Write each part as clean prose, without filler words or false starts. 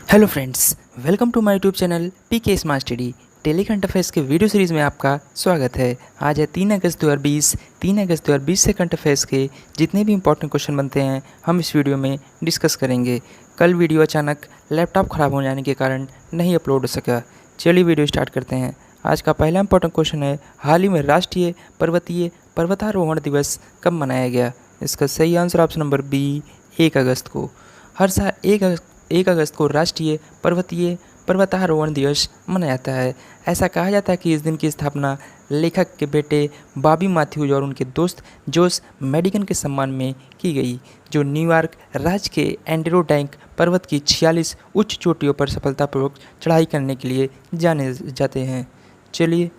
Hello friends, welcome to my YouTube channel PK smart study. Daily current affairs के video series में आपका स्वागत है। आज है 3 अगस्त 2020। 3 अगस्त 2020 से करंट अफेयर्स के जितने भी इंपॉर्टेंट क्वेश्चन बनते हैं हम इस वीडियो में डिस्कस करेंगे। कल वीडियो अचानक लैपटॉप ख़राब हो जाने के कारण नहीं अपलोड हो सका। चलिए वीडियो स्टार्ट करते हैं। आज का पहला इंपॉर्टेंट क्वेश्चन है, हाल ही में राष्ट्रीय पर्वतारोहण दिवस कब मनाया गया? इसका सही आंसर ऑप्शन नंबर बी, 1 अगस्त को। हर साल 1 अगस्त को राष्ट्रीय पर्वतारोहण दिवस मनाया जाता है। ऐसा कहा जाता है कि इस दिन की स्थापना लेखक के बेटे बॉबी मैथ्यूज और उनके दोस्त जोस मेडिगन के सम्मान में की गई, जो न्यूयॉर्क राज्य के एडिरोडाइक पर्वत की 46 उच्च चोटियों पर सफलतापूर्वक चढ़ाई करने के लिए जाने जाते हैं। चलिए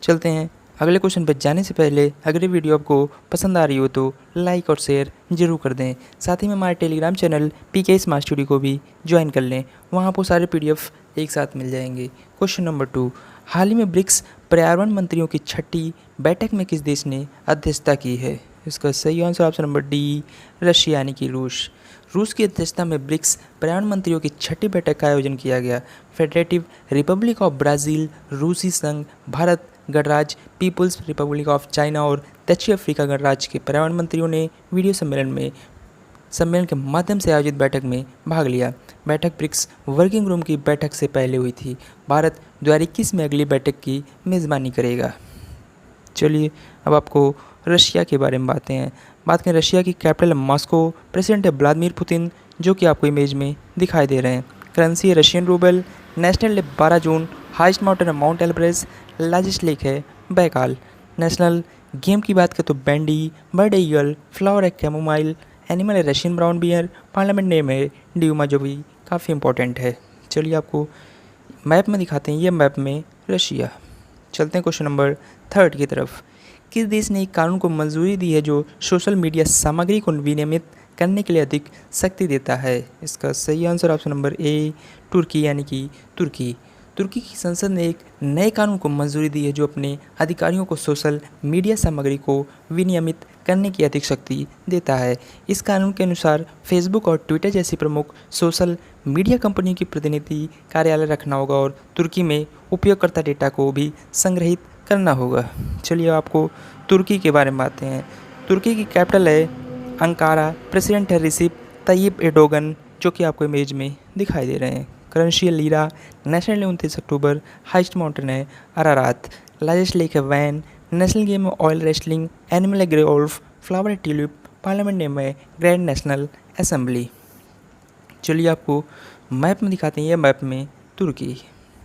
चलते हैं अगले क्वेश्चन पर जाने से पहले अगर वीडियो आपको पसंद आ रही हो तो लाइक और शेयर जरूर कर दें। साथ ही में हमारे Telegram channel PK smart study को भी ज्वाइन कर लें, वहाँ आपको सारे पीडीएफ एक साथ मिल जाएंगे। क्वेश्चन नंबर 2, हाल ही में ब्रिक्स पर्यावरण मंत्रियों की 6ठी बैठक में किस देश ने अध्यक्षता की है? इसका सही answer option number D, Russia यानी कि रूस। रूस की अध्यक्षता में ब्रिक्स पर्यावरण मंत्रियों की 6ठी बैठक का आयोजन किया गया। फेडरेटिव रिपब्लिक ऑफ ब्राज़ील, रूसी संघ, भारत गणराज्य, पीपुल्स रिपब्लिक ऑफ चाइना और दक्षिण अफ्रीका गणराज्य के पर्यावरण मंत्रियों ने वीडियो सम्मेलन के माध्यम से आयोजित बैठक में भाग लिया। बैठक ब्रिक्स वर्किंग ग्रुप की बैठक से पहले हुई थी। भारत 2021 में अगली बैठक की मेज़बानी करेगा। चलिए अब आपको रशिया के बारे में बात करें। रशिया की कैपिटल मॉस्को, प्रेसिडेंट है व्लादिमीर पुतिन, जो कि आपको इमेज में दिखाई दे रहे हैं। करेंसी है रशियन रूबल। नेशनल डे 12 जून। हाइस्ट माउंटेन है माउंट एल्ब्रेस। लार्जेस्ट लेक है बैकाल। नेशनल गेम की बात करें तो बैंडी, बर्ड है ईगल, फ्लावर है कैमोमाइल, एनिमल है Russian brown bear, parliament name है ड्यूमा, जो भी काफ़ी इंपॉर्टेंट है। चलिए आपको मैप में दिखाते हैं, ये मैप में रशिया। चलते हैं क्वेश्चन नंबर 3 की तरफ। किस देश ने एक कानून को मंजूरी दी है जो सोशल मीडिया सामग्री को विनियमित करने के लिए अधिक सख्ती देता है? इसका सही आंसर ऑप्शन नंबर ए, तुर्की यानी कि तुर्की। तुर्की की संसद ने एक नए कानून को मंजूरी दी है जो अपने अधिकारियों को सोशल मीडिया सामग्री को विनियमित करने की अधिक शक्ति देता है। इस कानून के अनुसार फेसबुक और ट्विटर जैसी प्रमुख सोशल मीडिया कंपनियों की प्रतिनिधि कार्यालय रखना होगा और तुर्की में उपयोगकर्ता डेटा को भी संग्रहित करना होगा। चलिए आपको तुर्की के बारे में बातें हैं। तुर्की की कैपिटल है अंकारा। प्रेसिडेंट है रिसिप तय्यिप एर्दोगन, जो कि आपको इमेज में दिखाई दे रहे हैं। करेंसी है लीरा। नेशनल है 29 अक्टूबर। हाइस्ट माउंटेन है अरारात। लार्जेस्ट लेक है वैन। नेशनल गेम है ऑयल रेसलिंग। एनिमल है ग्रे वोल्फ। फ्लावर है ट्यूलिप। पार्लियामेंट नेम है ग्रैंड नेशनल असेंबली। चलिए आपको मैप में दिखाते हैं, ये मैप में तुर्की।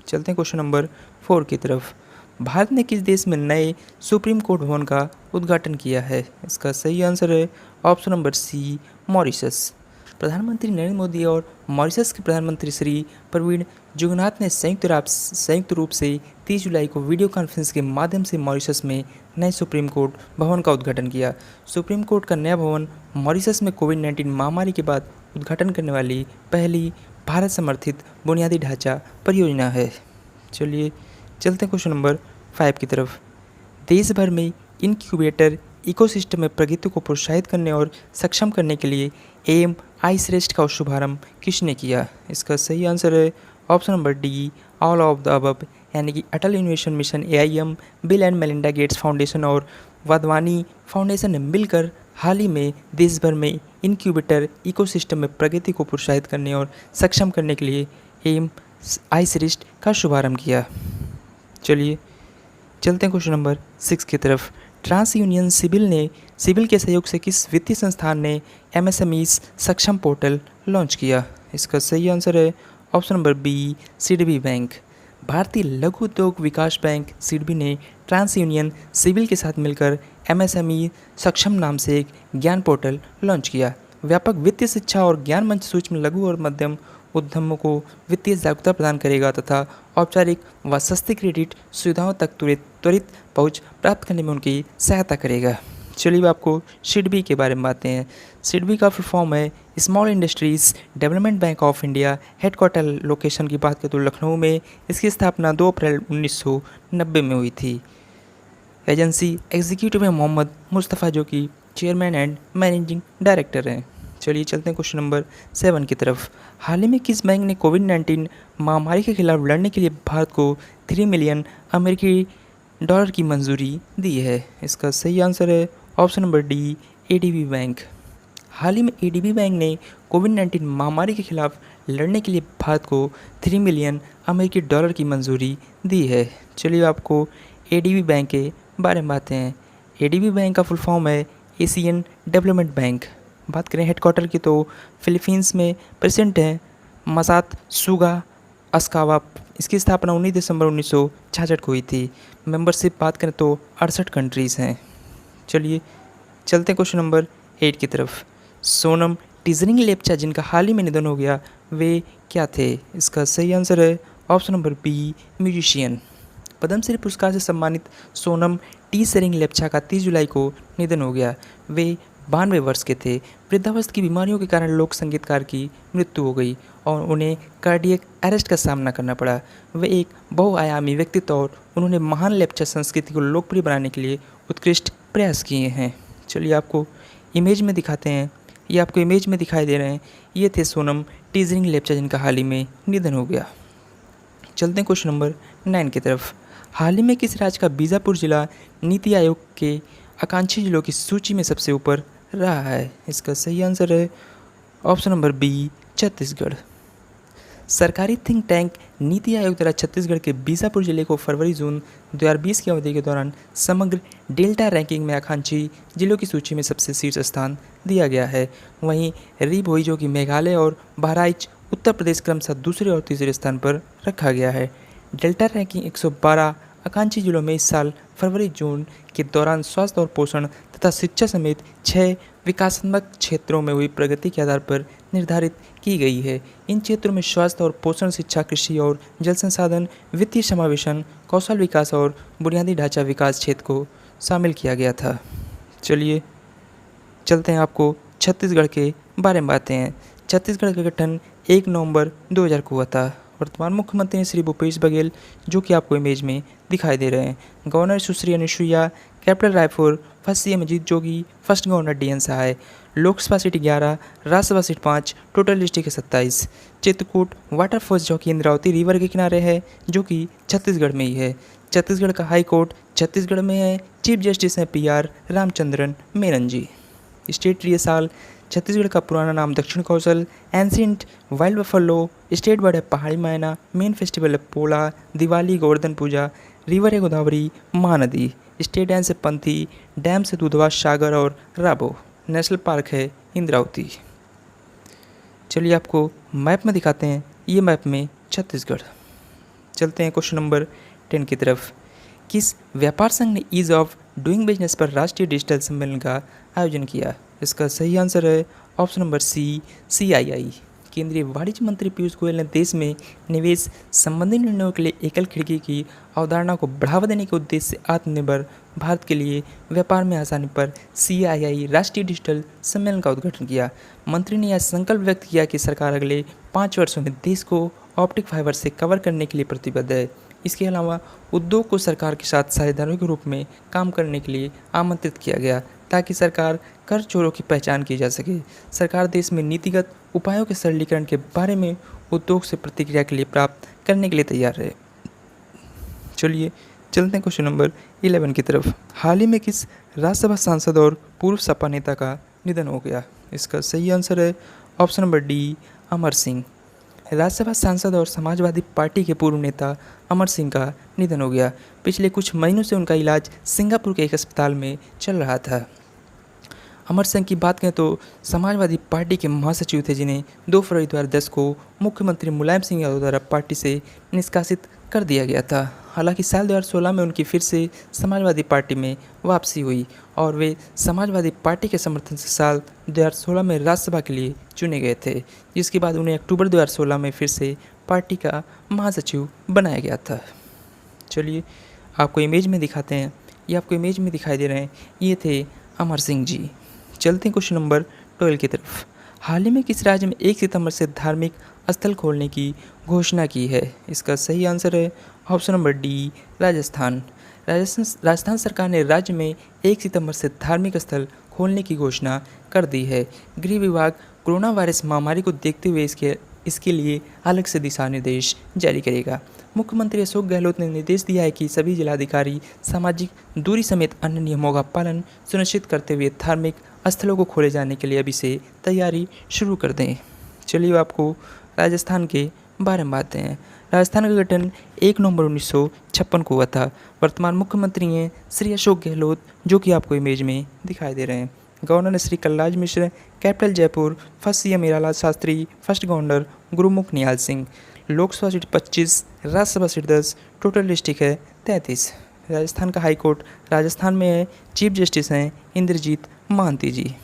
चलते हैं क्वेश्चन नंबर 4 की तरफ। भारत ने किस देश में नए सुप्रीम कोर्ट भवन का उद्घाटन किया है? इसका सही आंसर है ऑप्शन नंबर सी, मॉरिशस। प्रधानमंत्री नरेंद्र मोदी और मॉरिशस के प्रधानमंत्री श्री प्रवीण जुगनाथ ने संयुक्त रूप से 30 जुलाई को वीडियो कॉन्फ्रेंस के माध्यम से मॉरिशस में नए सुप्रीम कोर्ट भवन का उद्घाटन किया। सुप्रीम कोर्ट का नया भवन मॉरिशस में कोविड-19 महामारी के बाद उद्घाटन करने वाली पहली भारत समर्थित बुनियादी ढांचा परियोजना है। चलिए चलते हैं क्वेश्चन नंबर 5 की तरफ। देश भर में इनक्यूबेटर इकोसिस्टम में प्रगति को प्रोत्साहित करने और सक्षम करने के लिए एम आई श्रेष्ठ का शुभारंभ किसने किया? इसका सही आंसर है option number D, all of the above, यानी कि Atal innovation mission AIM, Bill and Melinda Gates Foundation और वाधवानी फाउंडेशन ने मिलकर हाल ही में देश भर में इनक्यूबेटर इकोसिस्टम में प्रगति को प्रोत्साहित करने और सक्षम करने के लिए एम आई श्रेष्ठ का शुभारंभ किया। चलिए चलते हैं क्वेश्चन नंबर 6 की तरफ। ट्रांस यूनियन सिविल के सहयोग से किस वित्तीय संस्थान ने MSMEs सक्षम पोर्टल लॉन्च किया? इसका सही आंसर है option number B, SIDBI bank. भारतीय लघु उद्योग विकास बैंक सिडबी ने ट्रांस यूनियन सिविल के साथ मिलकर MSME सक्षम नाम से एक ज्ञान पोर्टल लॉन्च किया। व्यापक वित्तीय शिक्षा और ज्ञान मंच सूक्ष्म लघु और मध्यम उद्यमों को वित्तीय जागरूकता प्रदान करेगा तथा औपचारिक व सस्ती क्रेडिट सुविधाओं तक त्वरित पहुंच प्राप्त करने में उनकी सहायता करेगा। चलिए आपको सिडबी के बारे में बातें हैं। सिडबी का फुल फॉर्म है small industries development bank of India. Headquarter location की बात करें तो लखनऊ में। इसकी स्थापना 2 अप्रैल 1990 में हुई थी। एजेंसी एग्जीक्यूटिव है मोहम्मद मुस्तफ़ा, जो कि चेयरमैन एंड मैनेजिंग डायरेक्टर हैं। चलिए चलते हैं क्वेश्चन नंबर 7 की तरफ। हाल ही में किस बैंक ने कोविड-19 महामारी के खिलाफ लड़ने के लिए भारत को 3 मिलियन अमेरिकी डॉलर की मंजूरी दी है? इसका सही आंसर है option number D, ADB bank. हाल ही में एडीबी बैंक ने कोविड-19 महामारी के खिलाफ लड़ने के लिए भारत को 3 मिलियन अमेरिकी डॉलर की मंजूरी दी है। चलिए आपको एडीबी बैंक के बारे में बातें हैं। एडीबी बैंक का फुल फॉर्म है एशियन डेवलपमेंट बैंक। बात करें हेडक्वार्टर की तो फिलीपींस में प्रेजेंट है मसात सुगा अस्कावा। इसकी स्थापना 19 दिसंबर 1966 को हुई थी। मेंबरशिप बात करें तो 68 कंट्रीज़ हैं। चलिए चलते हैं क्वेश्चन नंबर 8 की तरफ। सोनम टीजरिंग लेप्चा जिनका हाल ही में निधन हो गया, वे क्या थे? इसका सही आंसर है ऑप्शन नंबर बी, म्यूजिशियन। पद्मश्री पुरस्कार से सम्मानित सोनम टीजरिंग लेप्चा का 30 जुलाई को निधन हो गया। वे 92 वर्ष के थे। वृद्धावस्था की बीमारियों के कारण लोक संगीतकार की मृत्यु हो गई और उन्हें कार्डियक अरेस्ट का सामना करना पड़ा। वे एक बहुआयामी व्यक्तित्व और उन्होंने महान लेप्चा संस्कृति को लोकप्रिय बनाने के लिए उत्कृष्ट प्रयास किए हैं। चलिए आपको इमेज में दिखाते हैं। ये आपको इमेज में दिखाई दे रहे हैं। ये थे सोनम टीजरिंग लेप्चा जिनका हाल ही में निधन हो गया। चलते हैं क्वेश्चन नंबर 9 की तरफ। हाल ही में किस राज्य का बीजापुर जिला नीति आयोग के आकांक्षी जिलों की सूची में सबसे ऊपर रहा है? इसका सही आंसर है ऑप्शन नंबर बी, छत्तीसगढ़। सरकारी थिंक टैंक नीति आयोग द्वारा छत्तीसगढ़ के बीजापुर जिले को फरवरी-जून 2020 की अवधि के दौरान समग्र डेल्टा रैंकिंग में आकांक्षी जिलों की सूची में सबसे शीर्ष स्थान दिया गया है। वहीं री भोई जो कि मेघालय और बहराइच उत्तर प्रदेश क्रमशः दूसरे और तीसरे स्थान पर रखा गया है। डेल्टा रैंकिंग 112 आकांक्षी जिलों में इस साल फरवरी-जून के दौरान स्वास्थ्य और पोषण तथा शिक्षा समेत 6 विकासात्मक क्षेत्रों में हुई प्रगति के आधार पर निर्धारित की गई है। इन क्षेत्रों में स्वास्थ्य और पोषण, शिक्षा, कृषि और जल संसाधन, वित्तीय समावेशन, कौशल विकास और बुनियादी ढांचा विकास क्षेत्र को शामिल किया गया था। चलिए चलते हैं आपको छत्तीसगढ़ के बारे में बातें हैं। छत्तीसगढ़ का गठन 1 नवंबर 2000 को हुआ था। वर्तमान मुख्यमंत्री श्री भूपेश बघेल जो कि आपको इमेज में दिखाई दे रहे हैं। Governor Sushri Anusuiya, capital Raipur, first CM Ajit Jogi, first governor DN Sahay. Lok Sabha seat 11, Rajya Sabha seat 5, total district है 27। चित्रकूट वाटरफॉल्स जो कि इंद्रावती रिवर के किनारे है जो कि छत्तीसगढ़ में ही है। छत्तीसगढ़ का हाई कोर्ट छत्तीसगढ़ में है। चीफ जस्टिस हैं PR Ramachandran Menon ji. State tree sal Chhattisgarh का पुराना नाम Dakshin Kaushal. Ancient wild buffalo. State bird है पहाड़ी मैना। मेन फेस्टिवल है पोला, दिवाली, गोवर्धन पूजा। रिवर है गोदावरी, महानदी। स्टेट डांस है पंथी। डैम से दूधवा, सागर और राबो। नेशनल पार्क है इंद्रावती। चलिए आपको मैप में दिखाते हैं। ये मैप में छत्तीसगढ़। चलते हैं क्वेश्चन नंबर 10 की तरफ। किस व्यापार संघ ने ईज ऑफ डूइंग बिजनेस पर राष्ट्रीय डिजिटल सम्मेलन का आयोजन किया? इसका सही आंसर है ऑप्शन नंबर सी, सीआईआई। केंद्रीय वाणिज्य मंत्री पीयूष गोयल ने देश में निवेश संबंधी निर्णयों के लिए एकल खिड़की की अवधारणा को बढ़ावा देने के उद्देश्य से आत्मनिर्भर भारत के लिए व्यापार में आसानी पर सीआईआई राष्ट्रीय डिजिटल सम्मेलन का उद्घाटन किया। मंत्री ने यह संकल्प व्यक्त किया कि सरकार अगले 5 वर्षों में देश को ऑप्टिक फाइबर से कवर करने के लिए प्रतिबद्ध है। इसके अलावा उद्योग को सरकार के साथ साझेदारों के रूप में काम करने के लिए आमंत्रित किया गया ताकि सरकार कर चोरों की पहचान की जा सके। सरकार देश में नीतिगत उपायों के सरलीकरण के बारे में उद्योग से प्रतिक्रिया के लिए प्राप्त करने के लिए तैयार है। चलिए चलते हैं क्वेश्चन नंबर 11 की तरफ। हाल ही में किस राज्यसभा सांसद और पूर्व सपा नेता का निधन हो गया? इसका सही आंसर है option number D, Amar Singh. Rajya Sabha सांसद और समाजवादी पार्टी के पूर्व नेता अमर सिंह का निधन हो गया। पिछले कुछ महीनों से उनका इलाज सिंगापुर के एक अस्पताल में चल रहा था। अमर सिंह की बात करें तो समाजवादी पार्टी के महासचिव थे जिन्हें 2 फरवरी 2010 को मुख्यमंत्री मुलायम सिंह यादव द्वारा पार्टी से निष्कासित कर दिया गया था। हालांकि साल 2016 में उनकी फिर से समाजवादी पार्टी में वापसी हुई और वे समाजवादी पार्टी के समर्थन से साल 2016 में राज्यसभा के लिए चुने गए थे, जिसके बाद उन्हें अक्टूबर 2016 में फिर से पार्टी का महासचिव बनाया गया था। चलिए आपको इमेज में दिखाते हैं। ये आपको इमेज में दिखाई दे रहे हैं। ये थे अमर सिंह जी। चलते हैं क्वेश्चन नंबर 12 की तरफ। हाल ही में किस राज्य में 1 सितंबर से धार्मिक स्थल खोलने की घोषणा की है? इसका सही आंसर है option number D, Rajasthan. Rajasthan सरकार ने राज्य में 1 सितंबर से धार्मिक स्थल खोलने की घोषणा कर दी है। गृह विभाग कोरोना वायरस महामारी को देखते हुए इसके लिए अलग से दिशा निर्देश जारी करेगा। मुख्यमंत्री अशोक गहलोत ने निर्देश दिया है कि सभी जिलाधिकारी सामाजिक दूरी समेत अन्य नियमों का पालन सुनिश्चित करते हुए धार्मिक स्थलों को खोले जाने के लिए अभी से तैयारी शुरू कर दें। चलिए आपको राजस्थान के बारे में बातें हैं। राजस्थान का गठन 1 नवंबर 1956 को हुआ था। वर्तमान मुख्यमंत्री हैं श्री अशोक गहलोत, जो कि आपको इमेज में दिखाई दे रहे हैं। Governor Shri Kalraj Mishra, capital Jaipur, first CM Hiralal Shastri, first governor Gurmukh Nihal Singh. Lok Sabha seat 25, Rajya Sabha seat 10, total district है 33। राजस्थान का हाई कोर्ट राजस्थान में है। चीफ जस्टिस हैं इंद्रजीत महांती जी।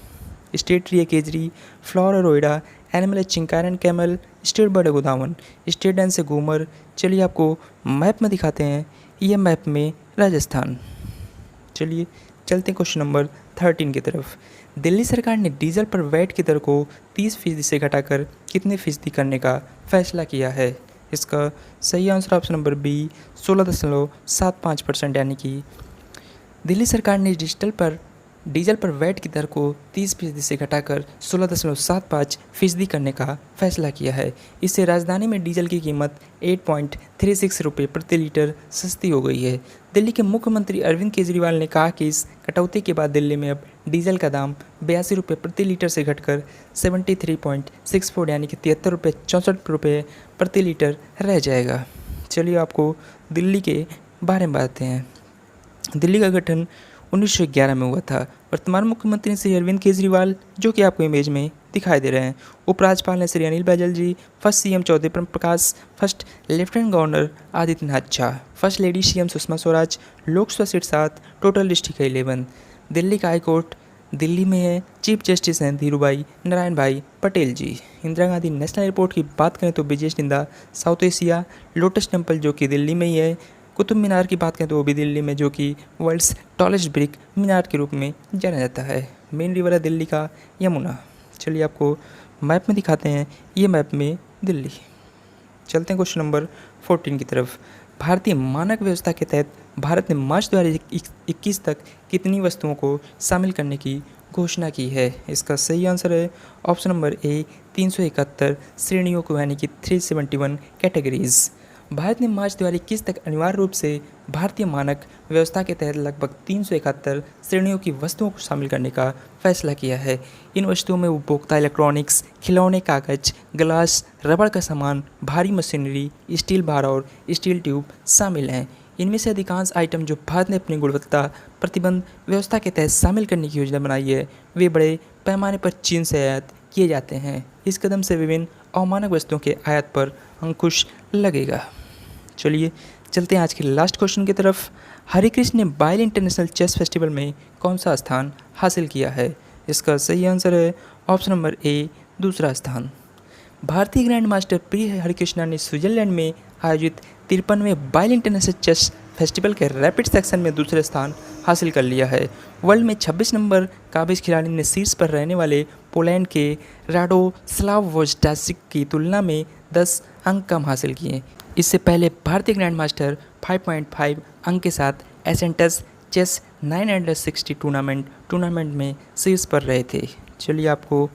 स्टेट ट्री है केजरी, फ्लावर है रोइडा, एनिमल है चिंकार एंड कैमल, स्टेट बर्ड है गोदावन, स्टेट डांस है घूमर। चलिए आपको मैप में दिखाते हैं, ये मैप में राजस्थान। चलिए चलते हैं क्वेश्चन नंबर 13 की तरफ। दिल्ली सरकार ने डीजल पर वैट की दर को 30% से घटाकर कितने फीसदी करने का फैसला किया है? इसका सही आंसर ऑप्शन नंबर बी 16.75%, यानी कि दिल्ली सरकार ने डीजल पर वैट की दर को 30% से घटाकर 16.75% करने का फैसला किया है। इससे राजधानी में डीजल की कीमत 8.36 रुपये प्रति लीटर सस्ती हो गई है। दिल्ली के मुख्यमंत्री अरविंद केजरीवाल ने कहा कि इस कटौती के बाद दिल्ली में अब डीजल का दाम 82 रुपये प्रति लीटर से घटकर 73.64 यानी कि 73.64 प्रति लीटर रह जाएगा। चलिए आपको दिल्ली के बारे में बताते हैं। दिल्ली का गठन 1911 में हुआ था। वर्तमान मुख्यमंत्री श्री अरविंद केजरीवाल, जो कि आपको इमेज में दिखाई दे रहे हैं। उपराज्यपाल हैं Shri Anil Baijal ji, first CM Chaudhary Prakash, first lieutenant governor Adityanath Jha, first lady CM Sushma Swaraj. Lok Sabha seat 7, total district है 11। दिल्ली का हाई कोर्ट दिल्ली में है। चीफ जस्टिस हैं धीरूभाई नारायण भाई पटेल जी। इंदिरा गांधी नेशनल एयरपोर्ट की बात करें तो विजय निंदा साउथ एशिया। लोटस टेम्पल जो कि दिल्ली में ही है। कुतुब मीनार की बात करें तो वो भी दिल्ली में, जो कि वर्ल्ड्स टॉलेस्ट ब्रिक मीनार के रूप में जाना जाता है। मेन रिवर है दिल्ली का यमुना। चलिए आपको मैप में दिखाते हैं, ये मैप में दिल्ली। चलते हैं क्वेश्चन नंबर 14 की तरफ। भारतीय मानक व्यवस्था के तहत भारत ने मार्च 2021 तक कितनी वस्तुओं को शामिल करने की घोषणा की है? इसका सही आंसर है ऑप्शन नंबर ए 371 श्रेणियों को, यानी कि 371 कैटेगरीज। भारत ने मार्च 2021 तक अनिवार्य रूप से भारतीय मानक व्यवस्था के तहत लगभग 371 श्रेणियों की वस्तुओं को शामिल करने का फैसला किया है। इन वस्तुओं में उपभोक्ता इलेक्ट्रॉनिक्स, खिलौने, कागज, ग्लास, रबड़ का सामान, भारी मशीनरी, स्टील बार और स्टील ट्यूब शामिल हैं। इनमें से अधिकांश आइटम जो भारत ने अपनी गुणवत्ता प्रतिबंध व्यवस्था के तहत शामिल करने की योजना बनाई है, वे बड़े पैमाने पर चीन से आयात किए जाते हैं। इस कदम से विभिन्न अमानक वस्तुओं के आयात पर अंकुश लगेगा। चलिए चलते हैं आज के लास्ट क्वेश्चन की तरफ। हरे कृष्ण ने बाइल इंटरनेशनल चेस फेस्टिवल में कौन सा स्थान हासिल किया है? इसका सही आंसर है ऑप्शन नंबर ए दूसरा स्थान। भारतीय ग्रैंड मास्टर पी हरिकृष्णा ने स्विट्जरलैंड में आयोजित 53वें बाइल इंटरनेशनल चेस फेस्टिवल के रैपिड सेक्शन में दूसरा स्थान हासिल कर लिया है। वर्ल्ड में 26 नंबर काबिज खिलाड़ी ने शीर्ष पर रहने वाले पोलैंड के राडोस्लाव वोजडासिक की तुलना में 10 अंक कम हासिल किए। इससे पहले भारतीय ग्रैंड मास्टर 5.5 अंक के साथ एसेंटस चेस 960 टूर्नामेंट में शीर्ष पर रहे थे। चलिए आपको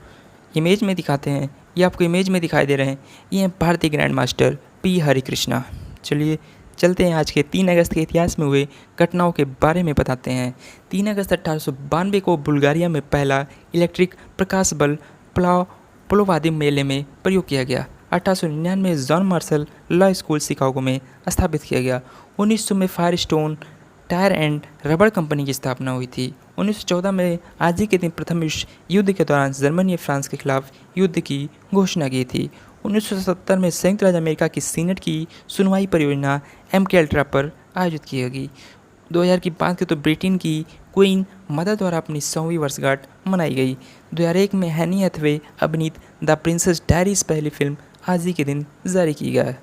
इमेज में दिखाते हैं, ये आपको इमेज में दिखाई दे रहे हैं, ये हैं भारतीय ग्रैंड मास्टर पी हरिकृष्णा। चलिए चलते हैं आज के 3 अगस्त के इतिहास में हुए घटनाओं के बारे में बताते हैं। 3 अगस्त 1892 को बुल्गारिया में पहला इलेक्ट्रिक प्रकाश बल्ब प्लोवादी मेले में प्रयोग किया गया। 1899 में John Marshall law school Chicago में स्थापित किया गया। 1900 में फायरस्टोन टायर एंड रबड़ कंपनी की स्थापना हुई थी। 1914 में आज ही के दिन प्रथम विश्व युद्ध के दौरान जर्मनी ने फ्रांस के खिलाफ युद्ध की घोषणा की थी। 1970 में संयुक्त राज्य अमेरिका की सीनेट की सुनवाई परियोजना MK अल्ट्रा पर आयोजित की गई। 2000 की बात करें तो ब्रिटेन की क्वीन मदर द्वारा अपनी 100वीं वर्षगांठ मनाई गई। 2001 में हैनी हैथवे अभिनीत द प्रिंसेस डायरीज पहली फिल्म आज ही के दिन जारी की गया।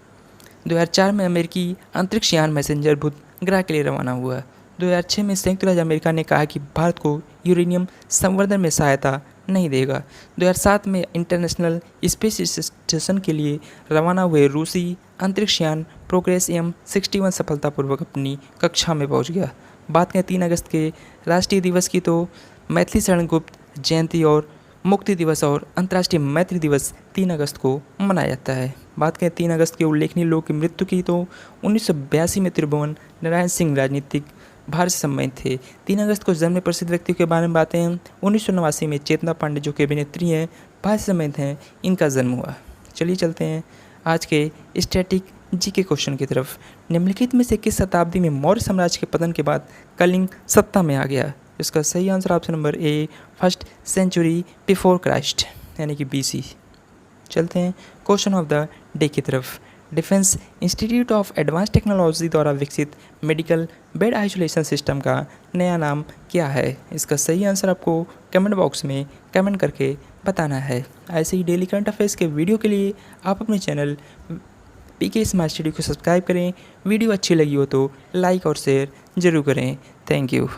2004 में अमेरिकी अंतरिक्ष यान मैसेंजर बुध ग्रह के लिए रवाना हुआ। 2006 में संयुक्त राज्य अमेरिका ने कहा कि भारत को यूरेनियम संवर्धन में सहायता नहीं देगा। 2007 में इंटरनेशनल स्पेस स्टेशन के लिए रवाना हुए रूसी अंतरिक्ष यान प्रोग्रेस M61 सफलतापूर्वक अपनी कक्षा में पहुंच गया। बात करें 3 अगस्त के राष्ट्रीय दिवस की तो मैथिली शरण गुप्त जयंती और मुक्ति दिवस और अंतर्राष्ट्रीय मैत्री दिवस 3 अगस्त को मनाया जाता है। बात करें 3 अगस्त के उल्लेखनीय लोगों की मृत्यु की तो 1982 में त्रिभुवन नारायण सिंह राजनीतिक भारत से संबंधित थे। 3 अगस्त को जन्मे प्रसिद्ध व्यक्तियों के बारे में बातें हैं। 1989 में चेतना पांडे जो कि अभिनेत्री हैं, भारत से संबंधित हैं, इनका जन्म हुआ। चलिए चलते हैं आज के स्टैटिक जी के क्वेश्चन की तरफ। निम्नलिखित में से किस शताब्दी में मौर्य साम्राज्य के पतन के बाद कलिंग सत्ता में आ गया? इसका सही answer option number A, first century before Christ यानी कि BC। चलते हैं क्वेश्चन ऑफ द डे की तरफ। Defence institute of advance technology द्वारा विकसित मेडिकल बेड आइसोलेशन सिस्टम का नया नाम क्या है? इसका सही आंसर आपको कमेंट बॉक्स में कमेंट करके बताना है। ऐसे ही डेली करंट अफेयर्स के वीडियो के लिए आप अपने चैनल PK स्मार्ट स्टडी को सब्सक्राइब करें। वीडियो अच्छी लगी हो तो लाइक और शेयर ज़रूर करें। Thank you.